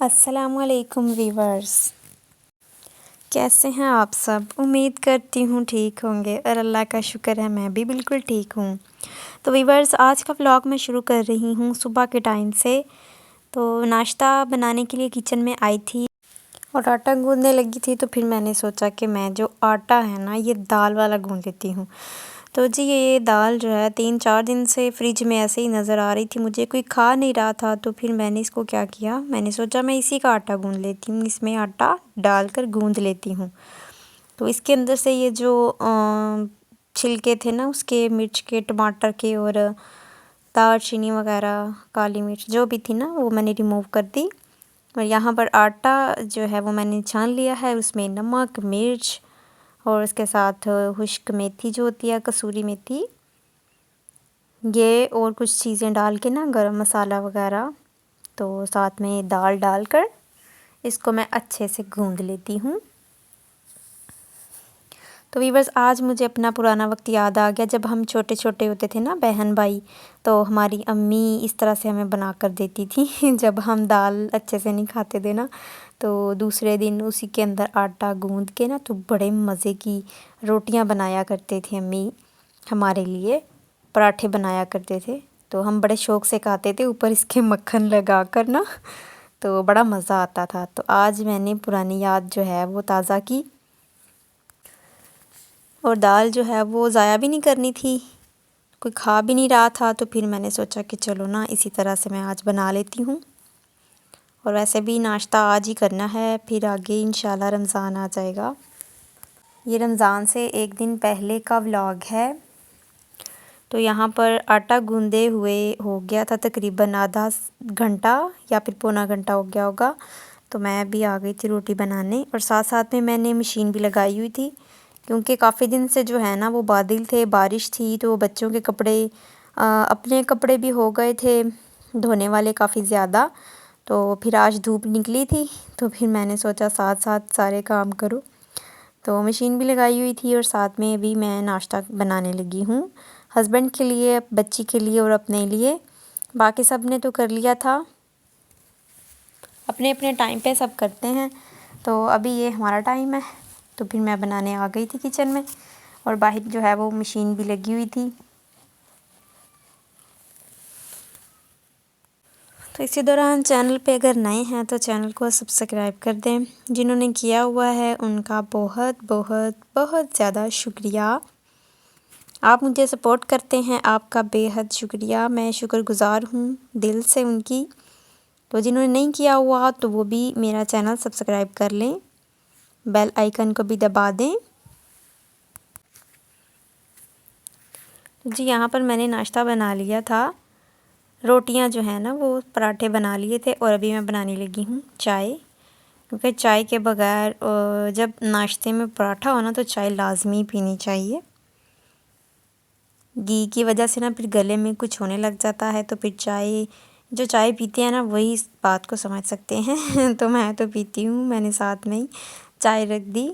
अस्सलामुअलैकुम वीवर्स, कैसे हैं आप सब। उम्मीद करती हूँ ठीक होंगे और अल्लाह का शुक्र है मैं भी बिल्कुल ठीक हूँ। तो वीवर्स, आज का व्लॉग मैं शुरू कर रही हूँ सुबह के टाइम से। तो नाश्ता बनाने के लिए किचन में आई थी और आटा गूँदने लगी थी। तो फिर मैंने सोचा कि मैं जो आटा है ना, ये दाल वाला गूँध लेती हूँ। तो जी ये दाल जो है 3-4 दिन से फ्रिज में ऐसे ही नज़र आ रही थी, मुझे कोई खा नहीं रहा था। तो फिर मैंने इसको क्या किया, मैंने सोचा मैं इसी का आटा गूँध लेती हूँ, इसमें आटा डालकर गूँध लेती हूँ। तो इसके अंदर से ये जो छिलके थे ना उसके, मिर्च के, टमाटर के और दालचीनी वगैरह, काली मिर्च जो भी थी ना, वो मैंने रिमूव कर दी। और यहाँ पर आटा जो है वो मैंने छान लिया है, उसमें नमक, मिर्च और उसके साथ खुश्क मेथी जो होती है, कसूरी मेथी, ये और कुछ चीज़ें डाल के ना, गरम मसाला वगैरह, तो साथ में दाल डालकर इसको मैं अच्छे से गूँध लेती हूँ। तो वीवर्स, आज मुझे अपना पुराना वक्त याद आ गया, जब हम छोटे छोटे होते थे ना, बहन भाई, तो हमारी अम्मी इस तरह से हमें बना कर देती थी जब हम दाल अच्छे से नहीं खाते थे ना, तो दूसरे दिन उसी के अंदर आटा गूँध के ना, तो बड़े मज़े की रोटियां बनाया करते थे अम्मी हमारे लिए, पराठे बनाया करते थे। तो हम बड़े शौक़ से खाते थे, ऊपर इसके मक्खन लगा कर ना, तो बड़ा मज़ा आता था। तो आज मैंने पुरानी याद जो है वो ताज़ा की, और दाल जो है वो ज़ाया भी नहीं करनी थी, कोई खा भी नहीं रहा था। तो फिर मैंने सोचा कि चलो ना, इसी तरह से मैं आज बना लेती हूँ। और वैसे भी नाश्ता आज ही करना है, फिर आगे इंशाल्लाह रमज़ान आ जाएगा। ये रमज़ान से एक दिन पहले का व्लॉग है। तो यहाँ पर आटा गूँधे हुए हो गया था तकरीबन आधा घंटा या फिर पौना घंटा हो गया होगा। तो मैं भी आ गई थी रोटी बनाने, और साथ साथ में मैंने मशीन भी लगाई हुई थी, क्योंकि काफ़ी दिन से जो है ना वो बादल थे, बारिश थी, तो बच्चों के कपड़े, अपने कपड़े भी हो गए थे धोने वाले काफ़ी ज़्यादा। तो फिर आज धूप निकली थी, तो फिर मैंने सोचा साथ साथ सारे काम करूँ। तो मशीन भी लगाई हुई थी और साथ में भी मैं नाश्ता बनाने लगी हूँ, हस्बैंड के लिए, बच्ची के लिए और अपने लिए। बाकी सब ने तो कर लिया था, अपने अपने टाइम पे सब करते हैं। तो अभी ये हमारा टाइम है, तो फिर मैं बनाने आ गई थी किचन में, और बाहर जो है वो मशीन भी लगी हुई थी। तो इसी दौरान चैनल पे अगर नए हैं तो चैनल को सब्सक्राइब कर दें, जिन्होंने किया हुआ है उनका बहुत बहुत बहुत ज़्यादा शुक्रिया। आप मुझे सपोर्ट करते हैं, आपका बेहद शुक्रिया, मैं शुक्रगुज़ार हूँ दिल से उनकी। तो जिन्होंने नहीं किया हुआ तो वो भी मेरा चैनल सब्सक्राइब कर लें, बेल आइकन को भी दबा दें। जी यहाँ पर मैंने नाश्ता बना लिया था, रोटियां जो है ना वो पराठे बना लिए थे, और अभी मैं बनाने लगी हूँ चाय, क्योंकि चाय के बगैर जब नाश्ते में पराठा हो ना तो चाय लाजमी पीनी चाहिए। घी की वजह से ना फिर गले में कुछ होने लग जाता है, तो फिर चाय, जो चाय पीते हैं ना वही इस बात को समझ सकते हैं तो मैं तो पीती हूँ, मैंने साथ में ही चाय रख दी।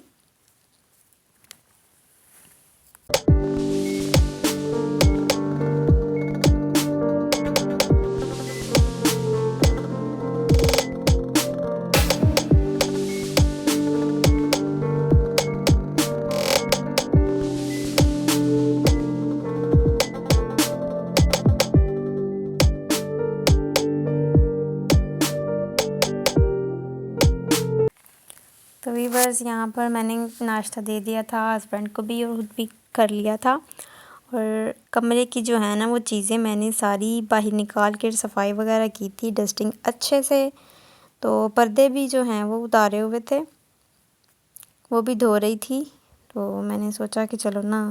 तो वीवर्स, यहाँ पर मैंने नाश्ता दे दिया था हस्बैंड को भी और खुद भी कर लिया था। और कमरे की जो है ना वो चीज़ें मैंने सारी बाहर निकाल कर सफाई वगैरह की थी, डस्टिंग अच्छे से। तो पर्दे भी जो हैं वो उतारे हुए थे, वो भी धो रही थी। तो मैंने सोचा कि चलो ना,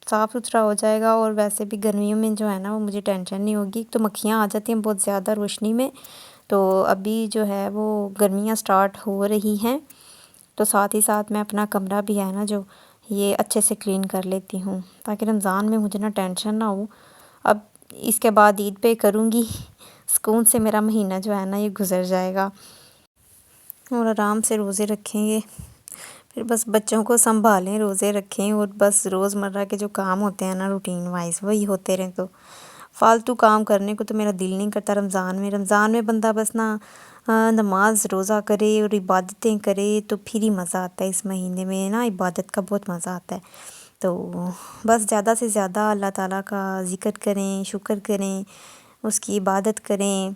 साफ़ सुथरा हो जाएगा, और वैसे भी गर्मियों में जो है ना वो मुझे टेंशन नहीं होगी। तो मक्खियाँ आ जाती हैं बहुत ज़्यादा रोशनी में, तो अभी जो है वो गर्मियाँ स्टार्ट हो रही हैं, तो साथ ही साथ मैं अपना कमरा भी है ना जो ये अच्छे से क्लीन कर लेती हूँ, ताकि रमज़ान में मुझे ना टेंशन ना हो। अब इसके बाद ईद पे करूँगी, सुकून से मेरा महीना जो है ना ये गुज़र जाएगा, और आराम से रोज़े रखेंगे। फिर बस बच्चों को संभालें, रोज़े रखें, और बस रोज़मर्रा के जो काम होते हैं ना रूटीन वाइज वही होते रहें। तो फालतू काम करने को तो मेरा दिल नहीं करता रमज़ान में। बंदा बस ना नमाज रोज़ा करे और इबादतें करे तो फिर ही मज़ा आता है। इस महीने में ना इबादत का बहुत मज़ा आता है। तो बस ज़्यादा से ज़्यादा अल्लाह ताला का ज़िक्र करें, शुक्र करें, उसकी इबादत करें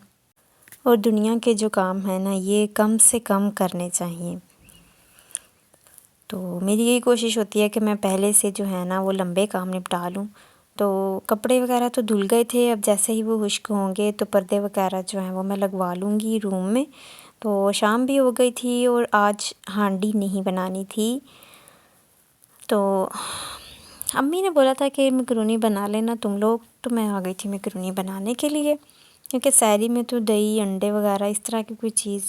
और दुनिया के जो काम हैं ना ये कम से कम करने चाहिए। तो मेरी यही कोशिश होती है कि मैं पहले से जो है ना वो लंबे काम निपटा लूँ। तो कपड़े वगैरह तो धुल गए थे, अब जैसे ही वो खुश्क होंगे तो पर्दे वगैरह जो हैं वो मैं लगवा लूँगी रूम में। तो शाम भी हो गई थी और आज हांडी नहीं बनानी थी। तो अम्मी ने बोला था कि मैकरोनी बना लेना तुम लोग, तो मैं आ गई थी मैकरोनी बनाने के लिए। क्योंकि सहरी में तो दही अंडे वगैरह इस तरह की कोई चीज़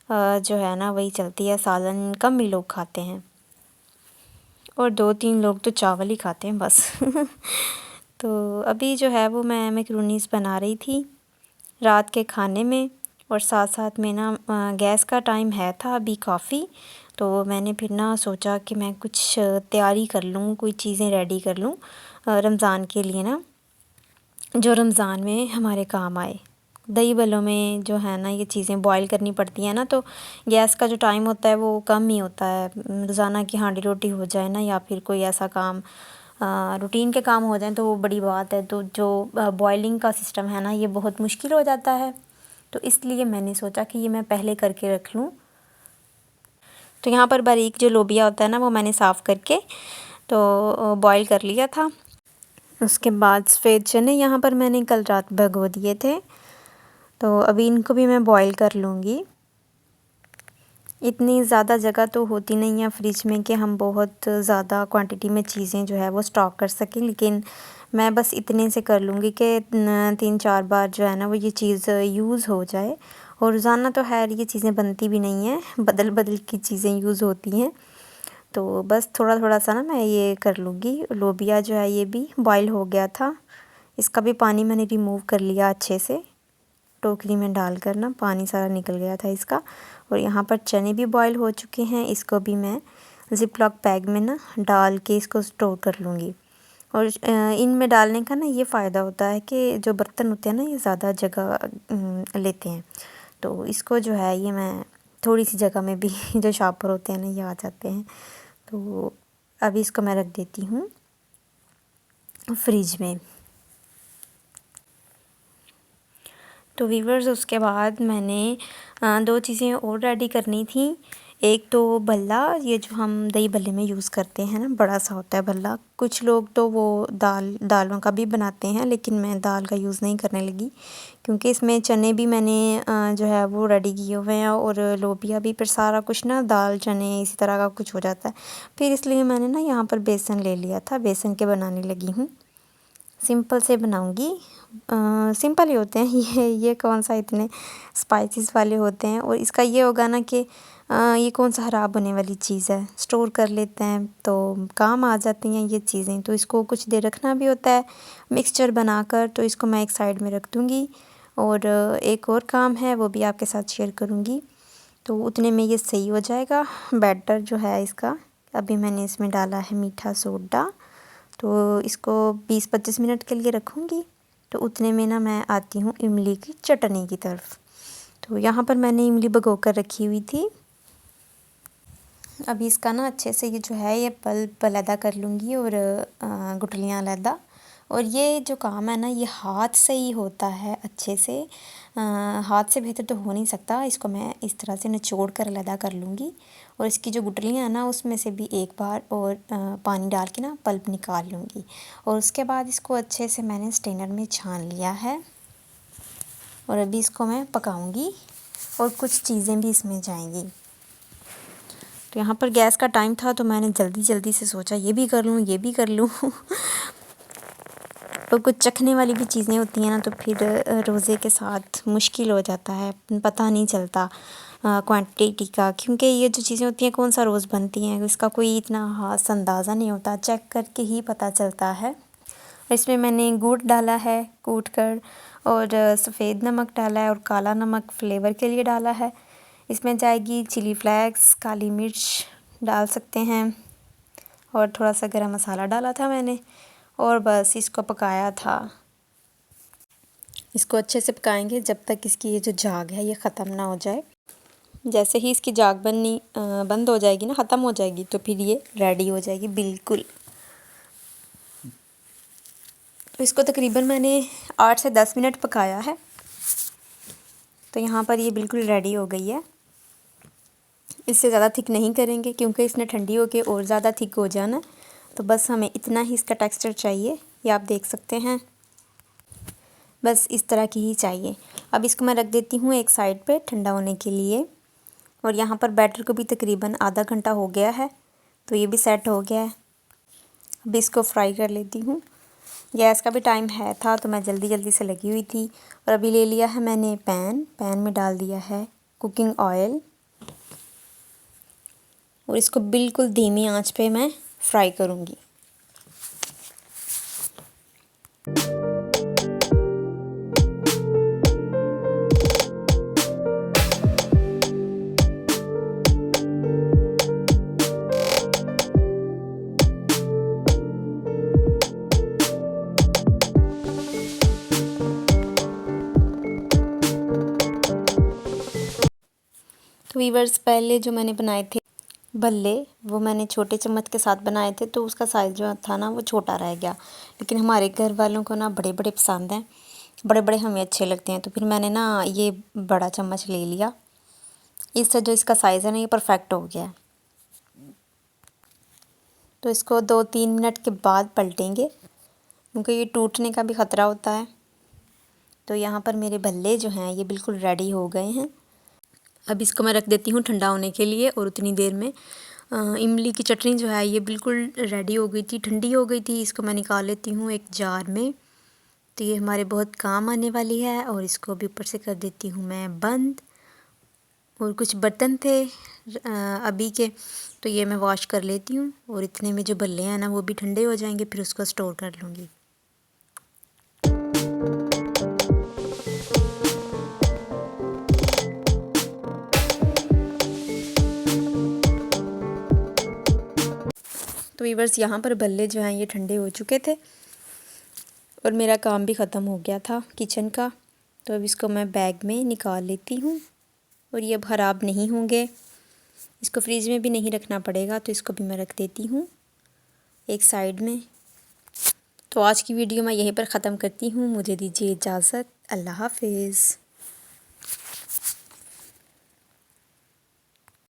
जो है ना वही चलती है, सालन कम ही लोग खाते हैं और 2-3 लोग तो चावल ही खाते हैं बस। तो अभी जो है वो मैं मैकरोनीस बना रही थी रात के खाने में, और साथ साथ में ना गैस का टाइम है था अभी काफ़ी, तो मैंने फिर ना सोचा कि मैं कुछ तैयारी कर लूँ, कोई चीज़ें रेडी कर लूँ रमज़ान के लिए ना, जो रमज़ान में हमारे काम आए। दही बल्लों में जो है ना ये चीज़ें बॉईल करनी पड़ती हैं ना, तो गैस का जो टाइम होता है वो कम ही होता है। रोज़ाना की हांडी रोटी हो जाए ना या फिर कोई ऐसा काम रूटीन के काम हो जाए तो वो बड़ी बात है। तो जो बॉइलिंग का सिस्टम है ना ये बहुत मुश्किल हो जाता है। तो इसलिए मैंने सोचा कि ये मैं पहले करके रख लूँ। तो यहाँ पर बारीक जो लोबिया होता है ना वो मैंने साफ़ करके तो बॉईल कर लिया था। उसके बाद सफ़ेद चने यहाँ पर मैंने कल रात भिगो दिए थे, तो अभी इनको भी मैं बॉईल कर लूँगी। इतनी ज़्यादा जगह तो होती नहीं है फ्रिज में कि हम बहुत ज़्यादा क्वांटिटी में चीज़ें जो है वो स्टॉक कर सकें, लेकिन मैं बस इतने से कर लूँगी कि 3-4 बार जो है ना वो ये चीज़ यूज़ हो जाए। और रोज़ाना तो खैर ये चीज़ें बनती भी नहीं हैं, बदल बदल की चीज़ें यूज़ होती हैं। तो बस थोड़ा थोड़ा सा ना मैं ये कर लूँगी। लोबिया जो है ये भी बॉईल हो गया था, इसका भी पानी मैंने रिमूव कर लिया अच्छे से, टोकरी में डालकर ना पानी सारा निकल गया था इसका। और यहाँ पर चने भी बॉईल हो चुके हैं, इसको भी मैं ज़िप-लॉक बैग में ना डाल के इसको स्टोर कर लूँगी। और इनमें डालने का ना ये फ़ायदा होता है कि जो बर्तन होते हैं ना ये ज़्यादा जगह लेते हैं, तो इसको जो है ये मैं थोड़ी सी जगह में भी जो शॉपर होते हैं ना ये आ जाते हैं। तो अभी इसको मैं रख देती हूँ फ्रिज में। तो वीवर्स उसके बाद मैंने 2 चीज़ें और रेडी करनी थी। एक तो भल्ला, ये जो हम दही भल्ले में यूज़ करते हैं ना, बड़ा सा होता है भल्ला। कुछ लोग तो वो दालों का भी बनाते हैं, लेकिन मैं दाल का यूज़ नहीं करने लगी क्योंकि इसमें चने भी मैंने जो है वो रेडी किए हुए हैं और लोबिया भी, फिर सारा कुछ ना दाल चने इसी तरह का कुछ हो जाता है। फिर इसलिए मैंने ना यहाँ पर बेसन ले लिया था, बेसन के बनाने लगी हूँ। सिंपल से बनाऊंगी, सिंपल ही होते हैं ये कौन सा इतने स्पाइसेस वाले होते हैं। और इसका ये होगा ना कि ये कौन सा ख़राब होने वाली चीज़ है, स्टोर कर लेते हैं तो काम आ जाती हैं ये चीज़ें। तो इसको कुछ देर रखना भी होता है मिक्सचर बनाकर, तो इसको मैं एक साइड में रख दूँगी। और एक और काम है वो भी आपके साथ शेयर करूँगी, तो उतने में ये सही हो जाएगा। बैटर जो है इसका, अभी मैंने इसमें डाला है मीठा सोडा, तो इसको 20-25 मिनट के लिए रखूँगी। तो उतने में ना मैं आती हूँ इमली की चटनी की तरफ। तो यहाँ पर मैंने इमली भिगो कर रखी हुई थी। अभी इसका ना अच्छे से ये जो है ये पल्प अलहदा कर लूँगी और गुठलियाँ अलहदा। और ये जो काम है ना ये हाथ से ही होता है अच्छे से, हाथ से बेहतर तो हो नहीं सकता। इसको मैं इस तरह से निचोड़ कर अलहदा कर लूँगी और इसकी जो गुठलियाँ हैं ना उसमें से भी एक बार और पानी डाल के ना पल्प निकाल लूँगी। और उसके बाद इसको अच्छे से मैंने स्ट्रेनर में छान लिया है और अभी इसको मैं पकाऊँगी और कुछ चीज़ें भी इसमें जाएंगी। तो यहाँ पर गैस का टाइम था तो मैंने जल्दी जल्दी से सोचा ये भी कर लूँ ये भी कर लूँ। तो कुछ चखने वाली भी चीज़ें होती हैं ना, तो फिर रोज़े के साथ मुश्किल हो जाता है, पता नहीं चलता क्वांटिटी का, क्योंकि ये जो चीज़ें होती हैं कौन सा रोज़ बनती हैं इसका कोई इतना ख़ास अंदाज़ा नहीं होता, चेक करके ही पता चलता है। इसमें मैंने गुड़ डाला है कूट कर और सफ़ेद नमक डाला है और काला नमक फ्लेवर के लिए डाला है। इसमें जाएगी चिली फ्लेक्स, काली मिर्च डाल सकते हैं और थोड़ा सा गरम मसाला डाला था मैंने और बस इसको पकाया था। इसको अच्छे से पकाएंगे जब तक इसकी ये जो झाग है ये ख़त्म ना हो जाए। जैसे ही इसकी झाग बननी बंद हो जाएगी ना, ख़त्म हो जाएगी, तो फिर ये रेडी हो जाएगी बिल्कुल। तो इसको तकरीबन मैंने 8 से 10 मिनट पकाया है। तो यहाँ पर ये बिल्कुल रेडी हो गई है। इससे ज़्यादा थिक नहीं करेंगे क्योंकि इसने ठंडी होके और ज़्यादा थिक हो जाना। तो बस हमें इतना ही इसका टेक्सचर चाहिए, ये आप देख सकते हैं, बस इस तरह की ही चाहिए। अब इसको मैं रख देती हूँ एक साइड पे ठंडा होने के लिए। और यहाँ पर बैटर को भी तकरीबन आधा घंटा हो गया है, तो ये भी सेट हो गया है। अब इसको फ्राई कर लेती हूँ। गैस का भी टाइम है था तो मैं जल्दी जल्दी से लगी हुई थी। और अभी ले लिया है मैंने पैन में डाल दिया है कुकिंग ऑयल और इसको बिल्कुल धीमी आंच पे मैं फ्राई करूँगी। तो वीवर्स, पहले जो मैंने बनाए थे भल्ले, वो मैंने छोटे चम्मच के साथ बनाए थे, तो उसका साइज़ जो था ना वो छोटा रह गया। लेकिन हमारे घर वालों को ना बड़े बड़े पसंद हैं, बड़े बड़े हमें अच्छे लगते हैं। तो फिर मैंने ना ये बड़ा चम्मच ले लिया। इससे जो इसका साइज़ है ना ये परफेक्ट हो गया है। तो इसको 2-3 मिनट के बाद पलटेंगे क्योंकि ये टूटने का भी ख़तरा होता है। तो यहाँ पर मेरे भल्ले जो हैं ये बिल्कुल रेडी हो गए हैं। अब इसको मैं रख देती हूँ ठंडा होने के लिए। और उतनी देर में इमली की चटनी जो है ये बिल्कुल रेडी हो गई थी, ठंडी हो गई थी। इसको मैं निकाल लेती हूँ एक जार में। तो ये हमारे बहुत काम आने वाली है। और इसको अभी ऊपर से कर देती हूँ मैं बंद। और कुछ बर्तन थे अभी के, तो ये मैं वॉश कर लेती हूँ। और इतने में जो भल्ले हैं ना वो भी ठंडे हो जाएंगे, फिर उसको स्टोर कर लूँगी। तो वीवर्स, यहाँ पर भल्ले जो हैं ये ठंडे हो चुके थे और मेरा काम भी ख़त्म हो गया था किचन का। तो अब इसको मैं बैग में निकाल लेती हूँ और ये अब ख़राब नहीं होंगे। इसको फ्रिज में भी नहीं रखना पड़ेगा, तो इसको भी मैं रख देती हूँ एक साइड में। तो आज की वीडियो मैं यहीं पर ख़त्म करती हूँ। मुझे दीजिए इजाज़त। अल्लाह हाफिज़।